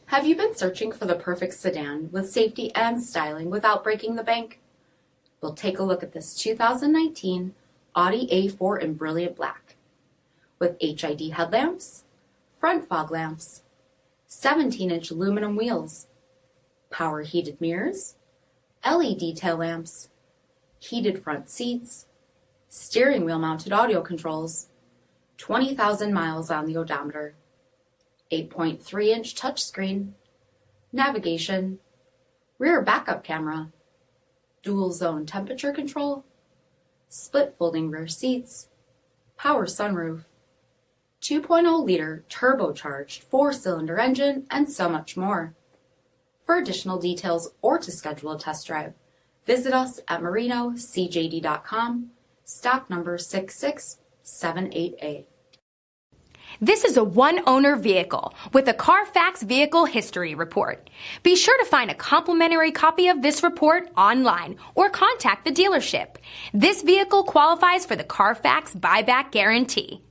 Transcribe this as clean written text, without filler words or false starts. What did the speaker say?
Have you been searching for the perfect sedan with safety and styling without breaking the bank? We'll take a look at this 2019 Audi A4 in brilliant black. With HID headlamps, front fog lamps, 17-inch aluminum wheels, power heated mirrors, LED tail lamps, heated front seats, steering wheel mounted audio controls, 20,000 miles on the odometer, 8.3-inch touchscreen, navigation, rear backup camera, dual zone temperature control, split folding rear seats, power sunroof, 2.0-liter turbocharged 4-cylinder engine, and so much more. For additional details or to schedule a test drive, visit us at marinocjd.com, stock number 66788. This is a one-owner vehicle with a CARFAX Vehicle History Report. Be sure to find a complimentary copy of this report online or contact the dealership. This vehicle qualifies for the CARFAX Buyback Guarantee.